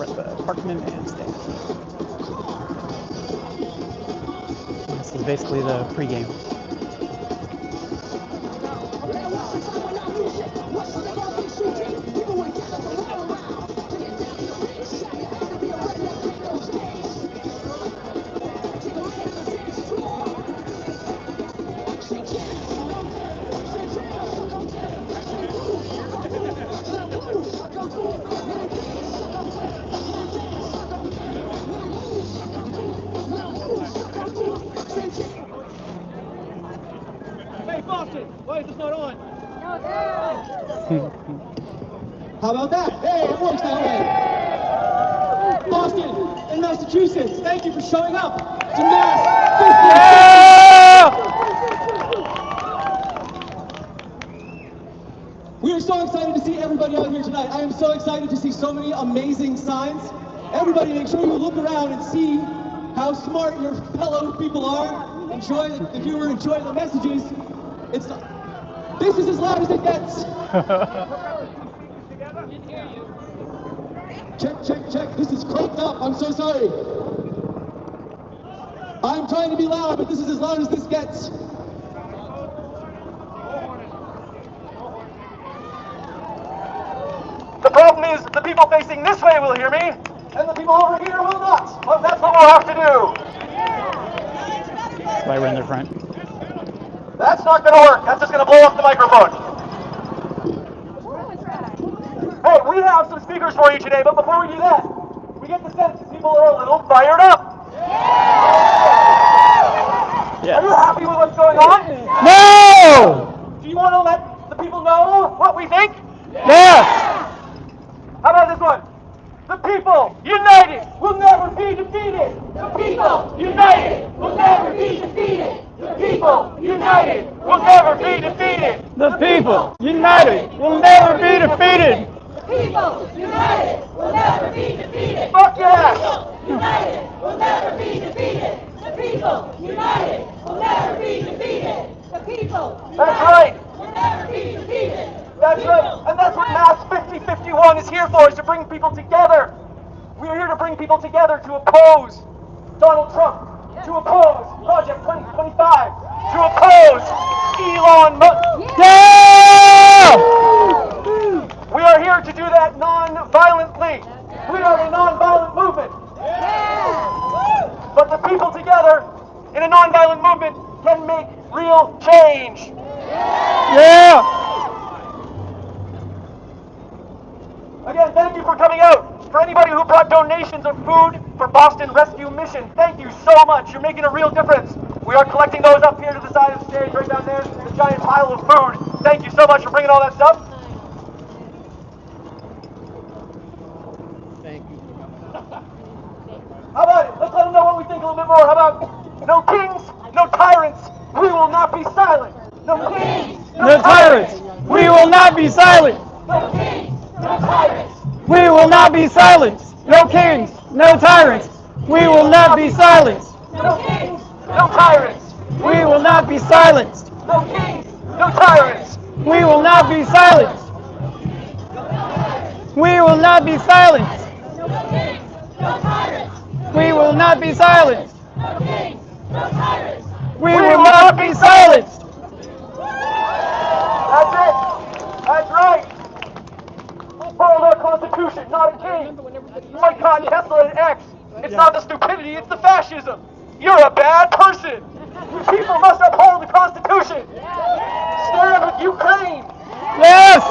over at the Parkman Bandstand. This is basically the pregame. Why is this not on? How about that? Hey, it works that way. Boston and Massachusetts, thank you for showing up to Mass 50. We are so excited to see everybody out here tonight. I am so excited to see so many amazing signs. Everybody, make sure you look around and see how smart your fellow people are. Enjoy the viewer, enjoy the messages. This is as loud as it gets. Check. This is cranked up. I'm so sorry. I'm trying to be loud, but this is as loud as this gets. The problem is the people facing this way will hear me, and the people over here will not. But that's what we'll have to do. That's why we're in the front. That's not going to work. That's just going to blow up the microphone. Hey, we have some speakers for you today, but before we do that, we get the sense that people are a little fired up. Yes. Are you happy with what's going on? No! Do you want to let the people know what we think? Yes! How about this one? The people united will never be defeated. The people united will never be defeated. The people united will never be defeated. The people united will never be defeated. The people united will never be defeated. Fuck yeah! United will never be defeated. The people united will never be defeated. The people That's right. will never be defeated. That's right. And that's what Mass 5051 is here for, is to bring people together. We are here to bring people together to oppose Donald Trump, to oppose Project 2025, to oppose Elon Musk. Yeah! We are here to do that non-violently. We are a non-violent movement. But the people together in a non-violent movement can make real change. Yeah! Again, thank you for coming out. For anybody who brought donations of food for Boston Rescue Mission, thank you so much. You're making a real difference. We are collecting those up here to the side of the stage, right down there, a giant pile of food. Thank you so much for bringing all that stuff. Thank you. How about it? Let's let them know what we think a little bit more. How about no kings, no tyrants, we will not be silent. No kings, No tyrants! We will not be silent! no kings, no tyrants. We will not be silenced! No kings! No tyrants! We will not be silenced! No kings, no tyrants. We will not be silenced! No kings, no tyrants. We will not be silenced! We will not be silenced! We will not be silenced! We will not be silenced! That's it. That's right. Follow our Constitution, not a king. Boycott Tesla and X. It's not the stupidity, it's the fascism. You're a bad person. You people must uphold the Constitution. Stand with Ukraine. Yes!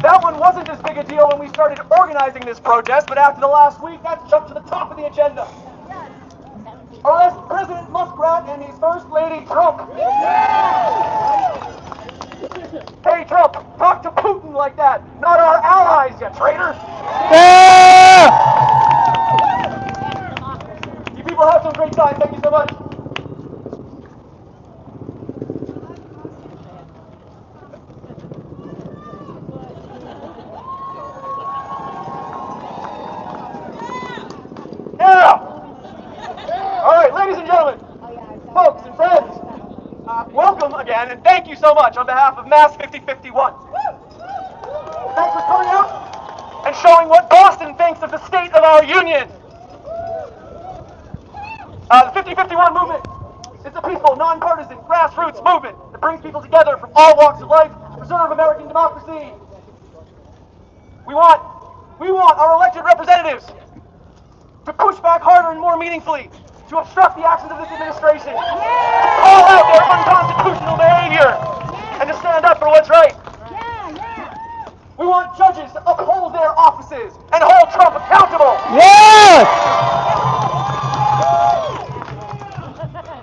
That one wasn't as big a deal when we started organizing this protest, but after the last week, that jumped to the top of the agenda. Arrest President Muskrat and his First Lady Trump. Hey Trump, talk to Putin like that, not our allies, you traitor. Yeah! You people have some great time, thank you so much. Yeah! Alright, ladies and gentlemen, folks and friends, welcome again, and thank you so much on behalf of Mass 5051. Thanks for coming out and showing what Boston thinks of the state of our union. The 50-51 movement is a peaceful, nonpartisan, grassroots movement that brings people together from all walks of life to preserve American democracy. We want our elected representatives to push back harder and more meaningfully, to obstruct the actions of this administration, to call out their unconstitutional behavior, and to stand up for what's right. We want judges to uphold their offices and hold Trump accountable. Yes!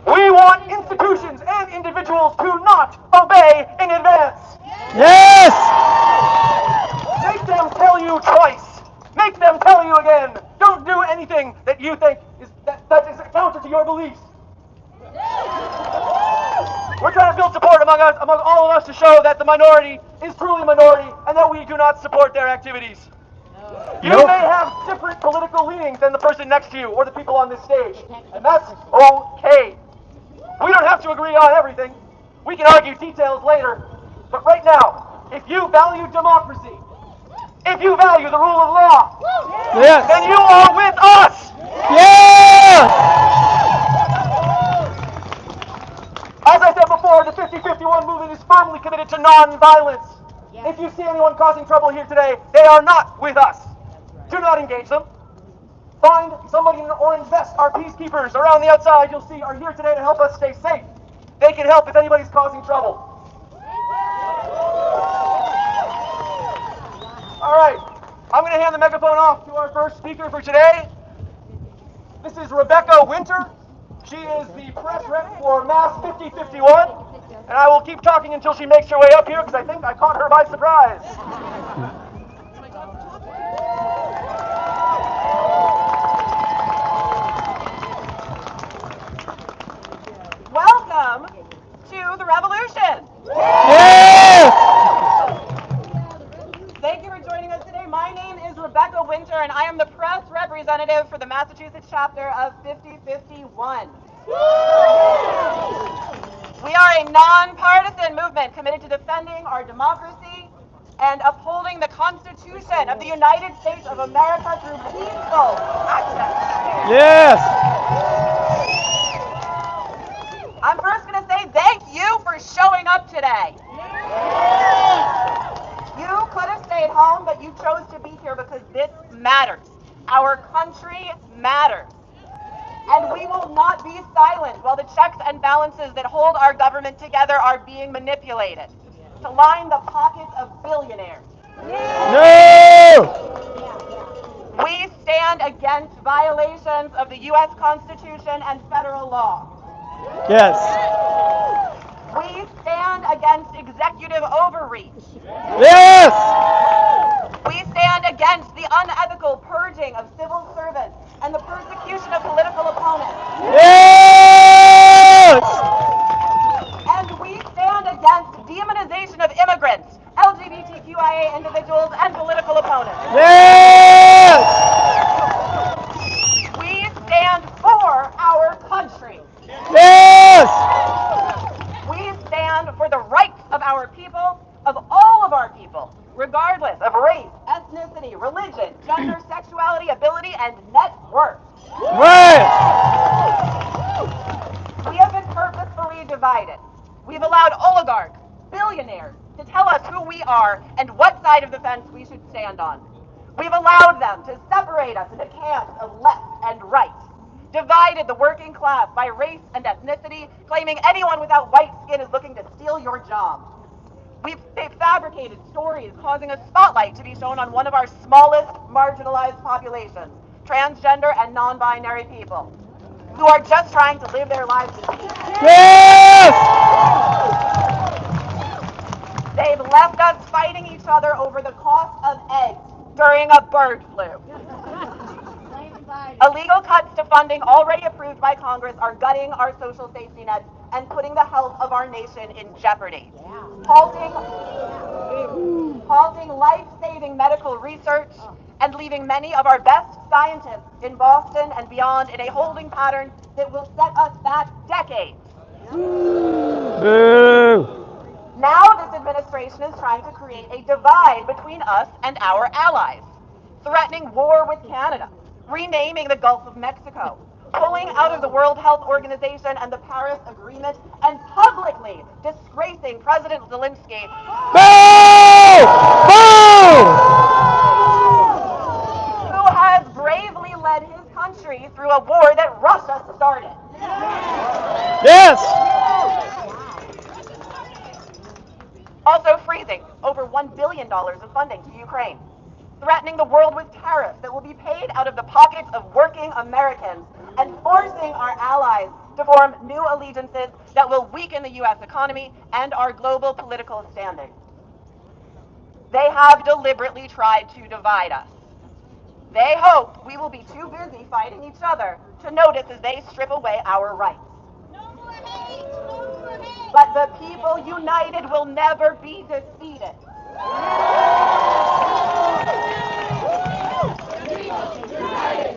We want institutions and individuals to not obey in advance. Yes! Make them tell you twice. Make them tell you again. Don't do anything that you think is that is counter to your beliefs. We're trying to build support among all of us to show that the minority is truly a minority and that we do not support their activities. You may have different political leanings than the person next to you or the people on this stage, and that's okay. We don't have to agree on everything. We can argue details later. But right now, if you value democracy, if you value the rule of law, Yes! then you are with us! Yes! As I said before, the 50-51 movement is firmly committed to non-violence. If you see anyone causing trouble here today, they are not with us. Do not engage them. Find somebody in an orange vest. Our peacekeepers around the outside, you'll see, are here today to help us stay safe. They can help if anybody's causing trouble. All right, I'm going to hand the megaphone off to our first speaker for today. This is Rebecca Winter. She is the press rep for Mass 5051, and I will keep talking until she makes her way up here because I think I caught her by surprise. Welcome to the revolution. Yes! Thank you for joining us today. My name is Rebecca Winter, and I am the press representative for the Massachusetts chapter of 5051. We are a nonpartisan movement committed to defending our democracy and upholding the Constitution of the United States of America through peaceful action. Yes! I'm first going to say thank you for showing up today. You could have stayed home, but you chose to be here because this matters. Our country matters. And we will not be silent while the checks and balances that hold our government together are being manipulated to line the pockets of billionaires. No! We stand against violations of the U.S. Constitution and federal law. Yes! We stand against executive overreach. Yes! We stand against the unethical purging of civil servants and the persecution of political opponents. Yes! And we stand against demonization of immigrants, LGBTQIA individuals, and political opponents. Yes! We stand for our country. Yes! We stand for the rights of our people, of all of our people, regardless of race, ethnicity, religion, gender, sexuality, ability, and net worth. Right! We have been purposefully divided. We've allowed oligarchs, billionaires, to tell us who we are and what side of the fence we should stand on. We've allowed them to separate us into camps of left and right, divided the working class by race and ethnicity, claiming anyone without white skin is looking to steal your job. They've fabricated stories causing a spotlight to be shown on one of our smallest marginalized populations, transgender and non-binary people, who are just trying to live their lives in peace. Yes! They've left us fighting each other over the cost of eggs during a bird flu. Illegal cuts to funding already approved by Congress are gutting our social safety nets and putting the health of our nation in jeopardy. Halting life-saving medical research and leaving many of our best scientists in Boston and beyond in a holding pattern that will set us back decades. Boo! Now this administration is trying to create a divide between us and our allies, threatening war with Canada, renaming the Gulf of Mexico, pulling out of the World Health Organization and the Paris Agreement, and publicly disgracing President Zelensky. Boo! Boo! Who has bravely led his country through a war that Russia started. Yes! Also freezing over $1 billion of funding to Ukraine, threatening the world with tariffs that will be paid out of the pockets of working Americans, and forcing our allies to form new allegiances that will weaken the U.S. economy and our global political standing. They have deliberately tried to divide us. They hope we will be too busy fighting each other to notice as they strip away our rights. But the people united will never be defeated.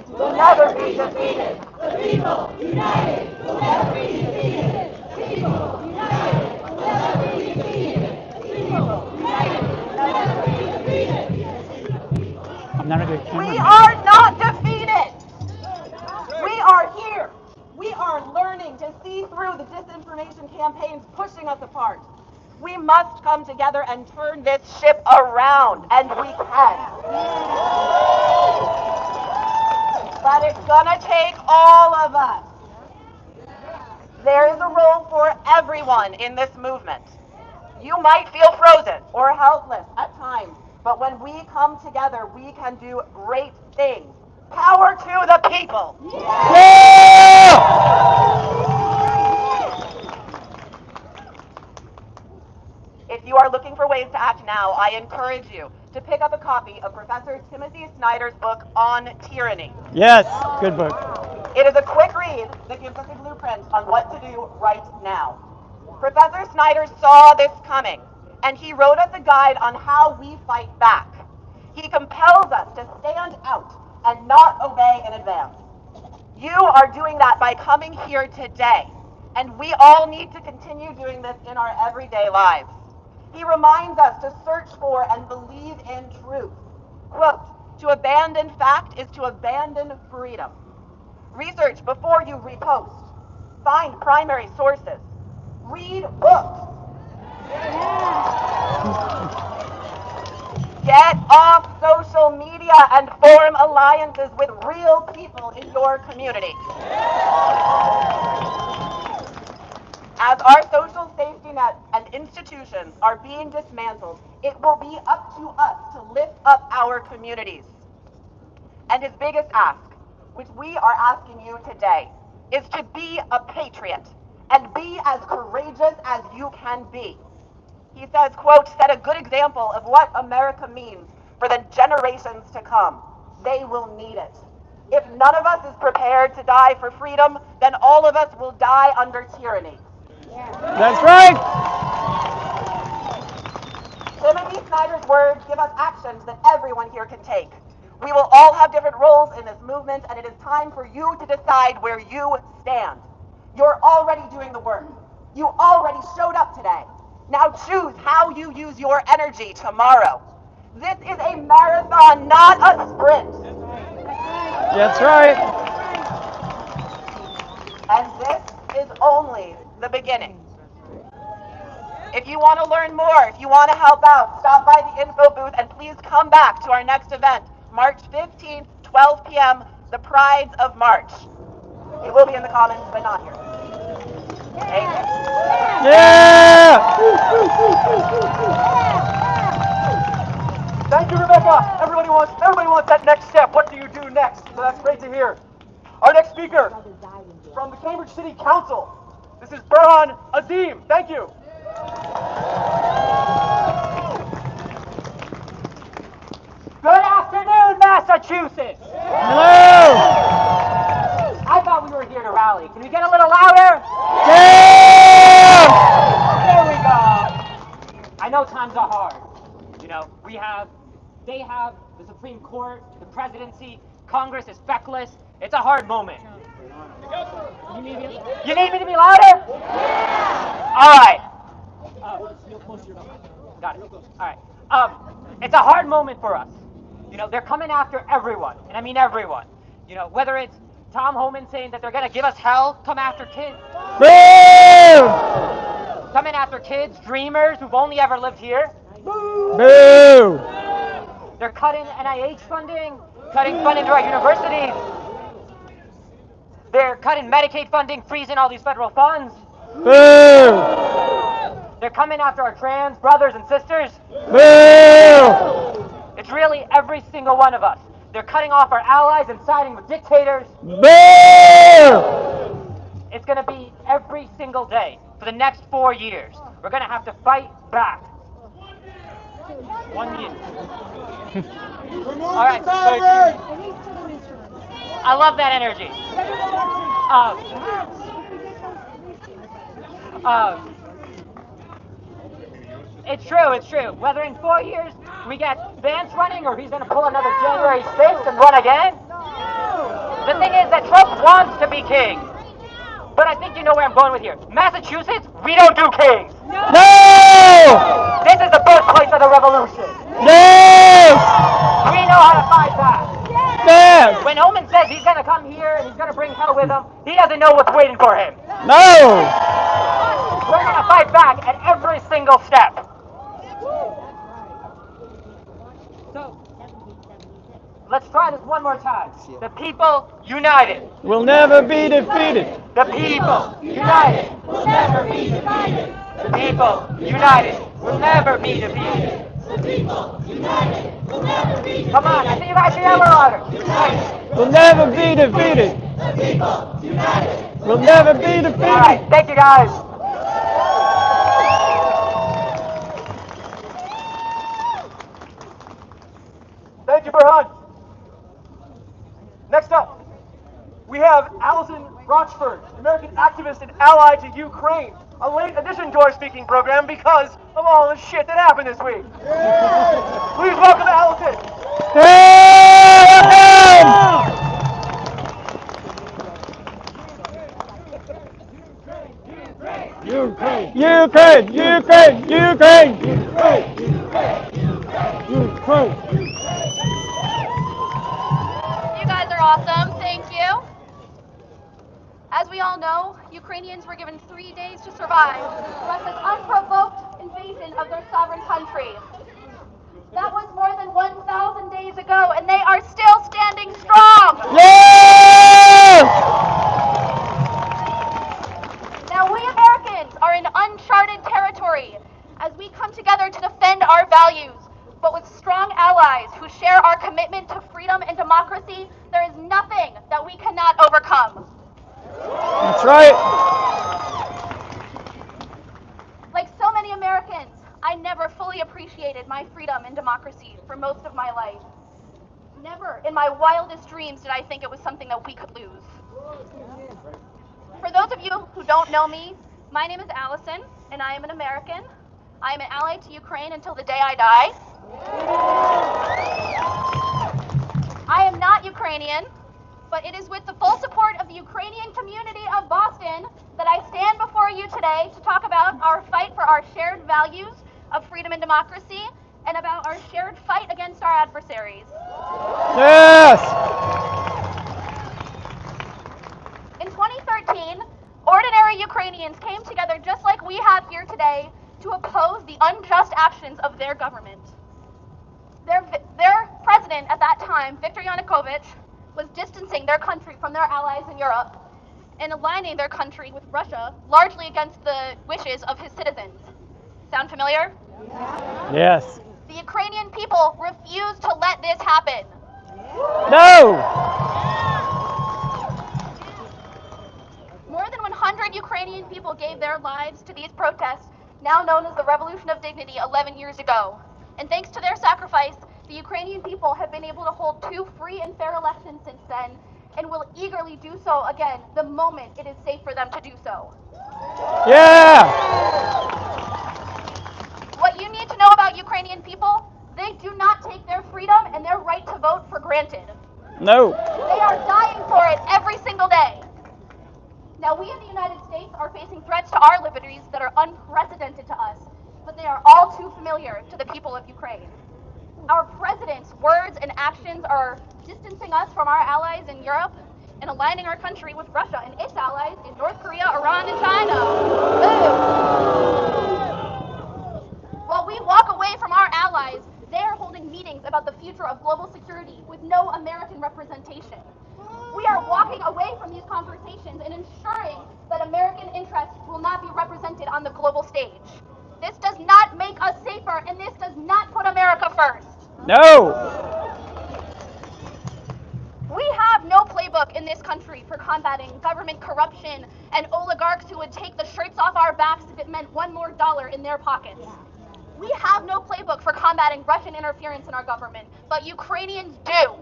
Will never be defeated. The people united will never be defeated. People united will never be defeated. People united will never be defeated. I'm not a good cameraman. We are not defeated. We are here. We are learning to see through the disinformation campaigns pushing us apart. We must come together and turn this ship around, and we can. But it's gonna take all of us. There is a role for everyone in this movement. You might feel frozen or helpless at times, but when we come together, we can do great things. Power to the people. Yeah! If you are looking for ways to act now, I encourage you to pick up a copy of Professor Timothy Snyder's book on tyranny. Yes, good book. It is a quick read that gives us a blueprint on what to do right now. Professor Snyder saw this coming, and he wrote us a guide on how we fight back. He compels us to stand out and not obey in advance. You are doing that by coming here today, and we all need to continue doing this in our everyday lives. He reminds us to search for and believe in truth. Quote, to abandon fact is to abandon freedom. Research before you repost. Find primary sources. Read books. Get off social media and form alliances with real people in your community. As our social safety net and institutions are being dismantled, it will be up to us to lift up our communities. And his biggest ask, which we are asking you today, is to be a patriot and be as courageous as you can be. He says, quote, set a good example of what America means for the generations to come. They will need it. If none of us is prepared to die for freedom, then all of us will die under tyranny. That's right. Timothy Snyder's words give us actions that everyone here can take. We will all have different roles in this movement, and it is time for you to decide where you stand. You're already doing the work. You already showed up today. Now choose how you use your energy tomorrow. This is a marathon, not a sprint. That's right. And this is only the beginning. If you want to learn more, if you want to help out, stop by the info booth and please come back to our next event, March 15th, 12 p.m., the Prides of March. It will be in the Commons, but not here. Thank you. Yeah! Thank you, Rebecca. Everybody wants that next step. What do you do next? So that's great to hear. Our next speaker from the Cambridge City Council. This is Burhan Azim. Thank you. Good afternoon, Massachusetts! Hello! I thought we were here to rally. Can we get a little louder? Yeah! There we go. I know times are hard. You know, they have the Supreme Court, the presidency, Congress is feckless. It's a hard moment. You need me to be louder? Yeah! All right. Got it. All right. It's a hard moment for us. You know, they're coming after everyone, and I mean everyone. You know, whether it's Tom Homan saying that they're gonna give us hell, come after kids, Boo! coming after kids, dreamers who've only ever lived here. Boo! They're cutting NIH funding, cutting funding to our universities. They're cutting Medicaid funding, freezing all these federal funds. Boo! They're coming after our trans brothers and sisters. Boo! It's really every single one of us. They're cutting off our allies and siding with dictators. Boo! It's going to be every single day for the next 4 years. We're going to have to fight back. 1 year. All right. I love that energy. It's true, it's true. Whether in 4 years we get Vance running or he's going to pull another January 6th and run again. The thing is that Trump wants to be king. But I think you know where I'm going with here. Massachusetts, we don't do kings. No! This is the birthplace of the revolution. Yes! We know how to fight back. Yes! When Omen says he's going to come here and he's going to bring hell with him, he doesn't know what's waiting for him. No! We're going to fight back at every single step. So, let's try this one more time. The people united. We'll never be defeated. The people united will never be divided. The people united will never be defeated. The people united will never be defeated. Come on, I think you guys can yell louder. United. We'll never be defeated. The people united. We'll never be defeated. All right, thank you guys. Thank you, Burhan. Next up, we have Alison Rochford, American activist and ally to Ukraine, a late addition to our speaking program because of all the shit that happened this week. Please welcome Alison. Ukraine! Ukraine! Ukraine! Ukraine! Ukraine! Ukraine! You guys are awesome. Thank you. As we all know, Ukrainians were given 3 days to survive Russia's unprovoked invasion of their sovereign country. That was more than 1,000 days ago, and they are still standing strong. Yes! Now, we Americans are in uncharted territory as we come together to defend our values. But with strong allies who share our commitment to freedom and democracy, there is nothing that we cannot overcome. That's right. Like so many Americans, I never fully appreciated my freedom and democracy for most of my life. Never in my wildest dreams did I think it was something that we could lose. For those of you who don't know me, my name is Allison, and I am an American. I am an ally to Ukraine until the day I die. I am not Ukrainian, but it is with the full support of the Ukrainian community of Boston that I stand before you today to talk about our fight for our shared values of freedom and democracy and about our shared fight against our adversaries. Yes! In 2013, ordinary Ukrainians came together just like we have here today to oppose the unjust actions of their government. Their president at that time, Viktor Yanukovych, was distancing their country from their allies in Europe and aligning their country with Russia, largely against the wishes of his citizens. Sound familiar? Yes. The Ukrainian people refused to let this happen. No! More than 100 Ukrainian people gave their lives to these protests, now known as the Revolution of Dignity, 11 years ago. And thanks to their sacrifice, the Ukrainian people have been able to hold 2 free and fair elections since then, and will eagerly do so again the moment it is safe for them to do so. Yeah! What you need to know about Ukrainian people, they do not take their freedom and their right to vote for granted. No. They are dying for it every single day. Now, we in the United States are facing threats to our liberties that are unprecedented to us, but they are all too familiar to the people of Ukraine. Our president's words and actions are distancing us from our allies in Europe and aligning our country with Russia and its allies in North Korea, Iran, and China. While we walk away from our allies, they are holding meetings about the future of global security with no American representation. We are walking away from these conversations and ensuring that American interests will not be represented on the global stage. This does not make us safer, and this does not put America first. No. We have no playbook in this country for combating government corruption and oligarchs who would take the shirts off our backs if it meant one more dollar in their pockets. We have no playbook for combating Russian interference in our government, but Ukrainians do.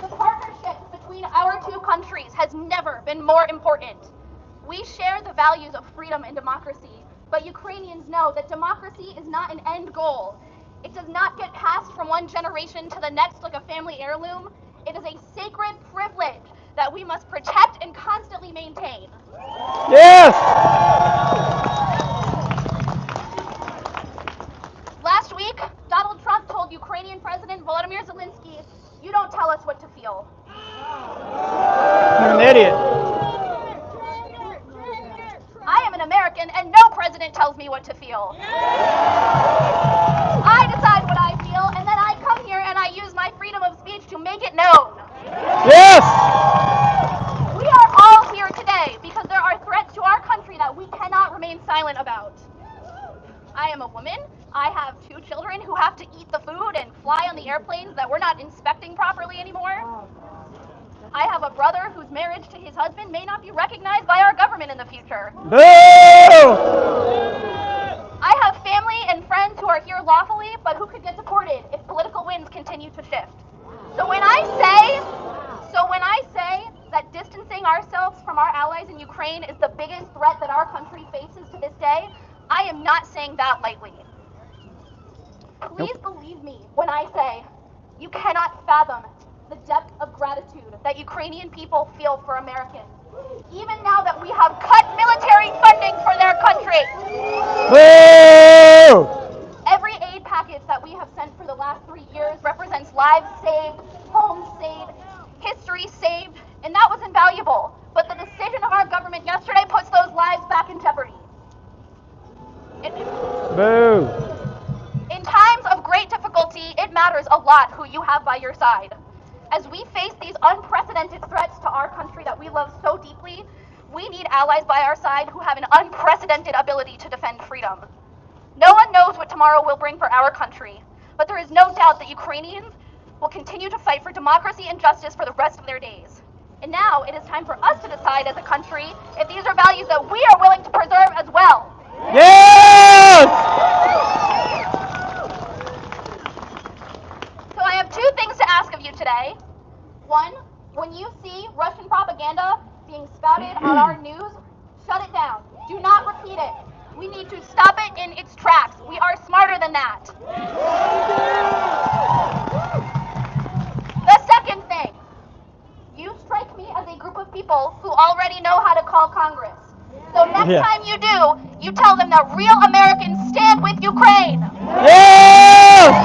The partnership between our two countries has never been more important. We share the values of freedom and democracy, but Ukrainians know that democracy is not an end goal. It does not get passed from one generation to the next like a family heirloom. It is a sacred privilege that we must protect and constantly maintain. Yes. Last week, Donald Trump told Ukrainian President Volodymyr Zelensky, "You don't tell us what to feel." You're an idiot. I am an American, and no president tells me what to feel. I decide what I feel, and then I come here and I use my freedom of speech to make it known. Yes. We are all here today because there are threats to our country that we cannot remain silent about. I am a woman. I have 2 children who have to eat the food and fly on the airplanes that we're not inspecting properly anymore. I have a brother whose marriage to his husband may not be recognized by our government in the future. Boo! I have family and friends who are here lawfully, but who could get deported if political winds continue to shift. So when I say that distancing ourselves from our allies in Ukraine is the biggest threat that our country faces to this day, I am not saying that lightly. Please believe me when I say you cannot fathom the depth of gratitude that Ukrainian people feel for Americans, even now that we have cut military funding for their country. Boo! Every aid package that we have sent for the last 3 years represents lives saved, homes saved, history saved, and that was invaluable. But the decision of our government yesterday puts those lives back in jeopardy. Boo! In times of great difficulty, it matters a lot who you have by your side. As we face these unprecedented threats to our country that we love so deeply, we need allies by our side who have an unprecedented ability to defend freedom. No one knows what tomorrow will bring for our country, but there is no doubt that Ukrainians will continue to fight for democracy and justice for the rest of their days. And now it is time for us to decide as a country if these are values that we are willing to preserve as well. Yes! So I have 2 things to ask of you today. 1, when you see Russian propaganda being spouted on our news, shut it down. Do not repeat it. We need to stop it in its tracks. We are smarter than that. The second thing, you strike me as a group of people who already know how to call Congress. So next time you do, you tell them that real Americans stand with Ukraine. Yes!